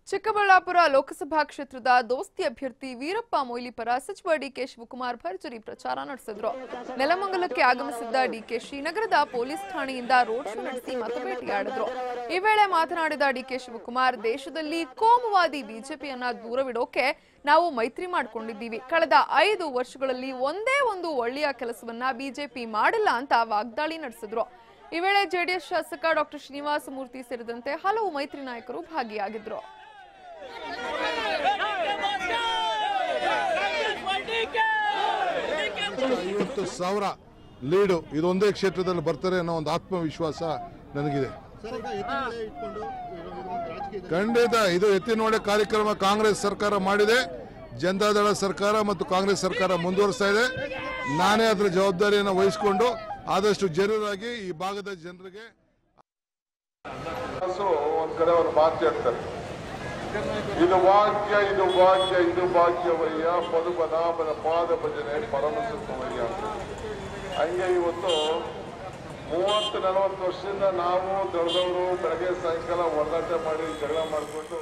ಚಿಕ್ಕಬಳ್ಳಾಪುರ ಲೋಕಸಭಾ ಕ್ಷೇತ್ರದ ದೋಸ್ತಿ ಅಭ್ಯರ್ಥಿ ವೀರಪ್ಪ ಮೊಯ್ಲಿ ಪರ ಸಚಿವ ಡಿಕೆ ಶಿವಕುಮಾರ್ ಭರ್ಜರಿ ಪ್ರಚಾರ ನಡೆಸಿದ್ರು. ನೆಲಮಂಗಲಕ್ಕೆ ಆಗಮಿಸಿದ್ದ ಡಿಕೆ ಶ್ರೀನಗರದ ಪೊಲೀಸ್ ಠಾಣೆಯಿಂದ ರೋಡ್ ಶೋ ನಡೆಸಿ ಮತಬೇಟೆಯಾಡಿದ್ರು. ಈ ವೇಳೆ ಮಾತನಾಡಿದ ಡಿಕೆ ಶಿವಕುಮಾರ್, ದೇಶದಲ್ಲಿ ಕೋಮುವಾದಿ ಬಿಜೆಪಿಯನ್ನ ದೂರವಿಡೋಕೆ ನಾವು ಮೈತ್ರಿ ಮಾಡಿಕೊಂಡಿದ್ದೀವಿ. ಕಳೆದ 5 ವರ್ಷಗಳಲ್ಲಿ ಒಂದೇ ಒಂದು ಒಳ್ಳೆಯ ಕೆಲಸವನ್ನ ಬಿಜೆಪಿ ಮಾಡಿಲ್ಲ ಅಂತ ವಾಗ್ದಾಳಿ ನಡೆಸಿದ್ರು. ಈ ವೇಳೆ ಜೆಡಿಎಸ್ ಶಾಸಕ ಡಾಕ್ಟರ್ ಶ್ರೀನಿವಾಸ ಮೂರ್ತಿ ಸೇರಿದಂತೆ ಹಲವು ಮೈತ್ರಿ ನಾಯಕರು ಭಾಗಿಯಾಗಿದ್ರು. ಲೀಡು ಇದೊಂದೇ ಕ್ಷೇತ್ರದಲ್ಲಿ ಬರ್ತಾರೆ ಅನ್ನೋ ಒಂದು ಆತ್ಮವಿಶ್ವಾಸ ನನಗಿದೆ. ಖಂಡಿತ ಇದು ಎತ್ತಿನೊಡೆ ಕಾರ್ಯಕ್ರಮ ಕಾಂಗ್ರೆಸ್ ಸರ್ಕಾರ ಮಾಡಿದೆ. ಜನತಾದಳ ಸರ್ಕಾರ ಮತ್ತು ಕಾಂಗ್ರೆಸ್ ಸರ್ಕಾರ ಮುಂದುವರಿಸ್ತಾ ಇದೆ. ನಾನೇ ಅದರ ಜವಾಬ್ದಾರಿಯನ್ನು ವಹಿಸಿಕೊಂಡು ಆದಷ್ಟು ಜನರಾಗಿ ಈ ಭಾಗದ ಜನರಿಗೆ ಒಂದ್ ಕಡೆ ಅವರು ಮಾತಾಡ್ತಾರೆ, ಇದು ಭಾಗ್ಯ ಇದು ಭಾಗ್ಯ ಇದು ಭಾಗ್ಯವಯ್ಯ ಪದುಪನಾಭನ ಪಾದ ಭಜನೆ ಪರಮ ಸುಖವಯ್ಯ. ಹಂಗೆ ಇವತ್ತು 30-40 ವರ್ಷದಿಂದ ನಾವು ದೊಡ್ಡದವರು ಬೆಳಗ್ಗೆ ಸಾಯಂಕಾಲ ಹೊಡೆದಾಟ ಮಾಡಿ ಜಗಳ ಮಾಡಿಕೊಂಡು